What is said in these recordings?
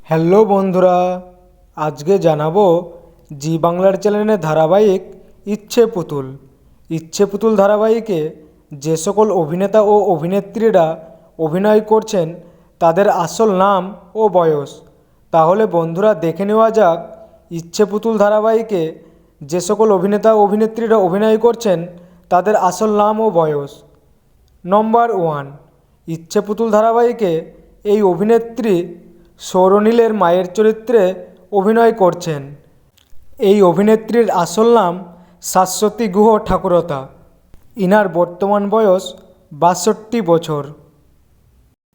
Hello বন্ধুরা, আজকে জানাবো জি বাংলার চ্যানেলের ধারাবাহিক ইচ্ছে পুতুল ধারাবাহিকে যে সকল অভিনেতা ও অভিনেত্রীরা অভিনয় করছেন তাদের আসল নাম ও বয়স। তাহলে বন্ধুরা দেখে নেওয়া যাক ইচ্ছে পুতুল ধারাবাহিকে যে সকল অভিনেতা ও অভিনেত্রীরা অভিনয় করছেন তাদের আসল নাম ও বয়স। নম্বর 1, ইচ্ছে পুতুল ধারাবাহিকে এই অভিনেত্রী সৌরনীলের মায়ের চরিত্রে অভিনয় করছেন। এই অভিনেত্রীর আসল নাম শাশ্বতী গুহ ঠাকুরতা। ইনার বর্তমান বয়স 62 বছর।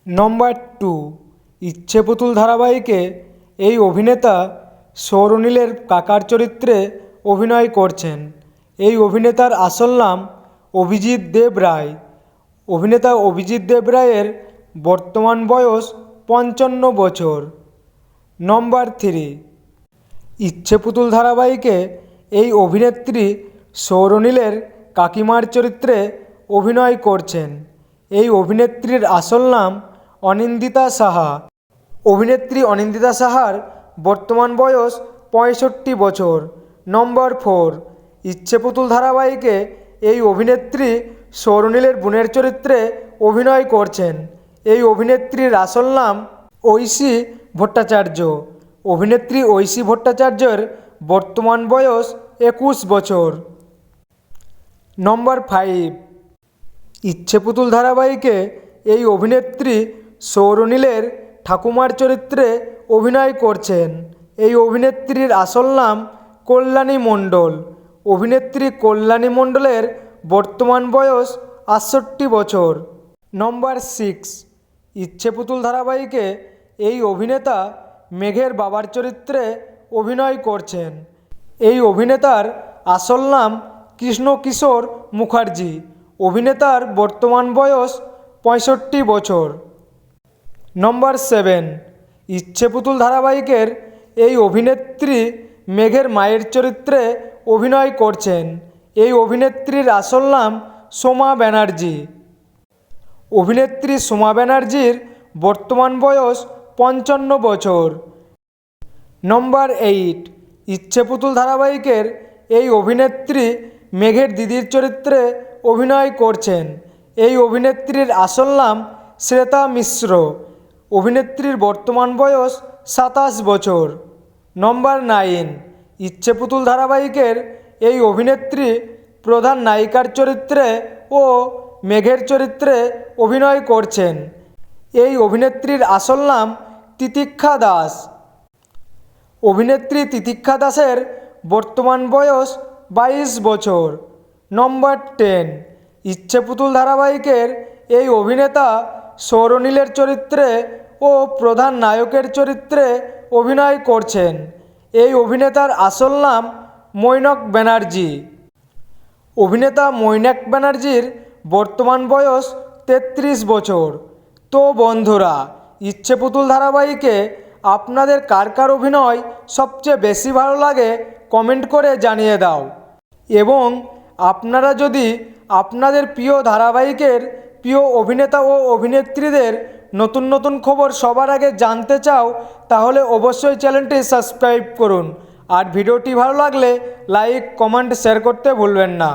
নম্বর 2, ইচ্ছে পুতুল ধারাবাহিকে এই অভিনেতা সৌরনীলের কাকার চরিত্রে অভিনয় করছেন। এই অভিনেতার আসল নাম অভিজিৎ দেব রায়। অভিনেতা অভিজিৎ দেব রায়ের বর্তমান বয়স 55 বছর। নম্বর 3, ইচ্ছে পুতুল ধারাবাহিকে এই অভিনেত্রী সৌরনীলের কাকিমার চরিত্রে অভিনয় করছেন। এই অভিনেত্রীর আসল নাম অনিন্দিতা সাহা। অভিনেত্রী অনিন্দিতা সাহার বর্তমান বয়স 65 বছর। নম্বর 4, ইচ্ছে পুতুল ধারাবাহিকে এই অভিনেত্রী সৌরনীলের বোনের চরিত্রে অভিনয় করছেন। এই অভিনেত্রীর আসল নাম ঐশী ভট্টাচার্য। অভিনেত্রী ঐশী ভট্টাচার্যের বর্তমান বয়স 21 বছর। নম্বর 5, ইচ্ছে পুতুল ধারাবাহিকে এই অভিনেত্রী সৌরনীলের ঠাকুমার চরিত্রে অভিনয় করছেন। এই অভিনেত্রীর আসল নাম কল্যাণী মণ্ডল। অভিনেত্রী কল্যাণী মণ্ডলের বর্তমান বয়স 68 বছর। নম্বর 6, ইচ্ছে পুতুল ধারাবাহিকে এই অভিনেতা মেঘের বাবার চরিত্রে অভিনয় করছেন। এই অভিনেতার আসল নাম কৃষ্ণ কিশোর মুখার্জি। অভিনেতার বর্তমান বয়স 65 বছর। নম্বর 7, ইচ্ছে পুতুল ধারাবাহিকের এই অভিনেত্রী মেঘের মায়ের চরিত্রে অভিনয় করছেন। এই অভিনেত্রীর আসল নাম সোমা ব্যানার্জি। অভিনেত্রী সোমা ব্যানার্জির বর্তমান বয়স 55 বছর। নম্বর 8, ইচ্ছে পুতুল ধারাবাহিকের এই অভিনেত্রী মেঘের দিদির চরিত্রে অভিনয় করছেন। এই অভিনেত্রীর আসল নাম শ্বেতা মিশ্র। অভিনেত্রীর বর্তমান বয়স 27 বছর। নম্বর 9, ইচ্ছে পুতুল ধারাবাহিকের এই অভিনেত্রী প্রধান নায়িকার চরিত্রে ও মেঘের চরিত্রে অভিনয় করছেন। এই অভিনেত্রীর আসল নাম তিতিক্ষা দাস। অভিনেত্রী তিতিক্ষা দাসের বর্তমান বয়স 22 বছর। নম্বর 10, ইচ্ছে পুতুল ধারাবাহিকের এই অভিনেতা সৌরনীলের চরিত্রে ও প্রধান নায়কের চরিত্রে অভিনয় করছেন। এই অভিনেতার আসল নাম মৈনক ব্যানার্জি। অভিনেতা মৈনাক ব্যানার্জির বর্তমান বয়স 33 বছর। তো বন্ধুরা, ইচ্ছে পুতুল ধারাবাহিকে আপনাদের কার কার অভিনয় সবচেয়ে বেশি ভালো লাগে কমেন্ট করে জানিয়ে দাও। এবং আপনারা যদি আপনাদের প্রিয় ধারাবাহিকের প্রিয় অভিনেতা ও অভিনেত্রীদের নতুন নতুন খবর সবার আগে জানতে চাও তাহলে অবশ্যই চ্যানেলটি সাবস্ক্রাইব করুন। আর ভিডিওটি ভালো লাগলে লাইক, কমেন্ট, শেয়ার করতে ভুলবেন না।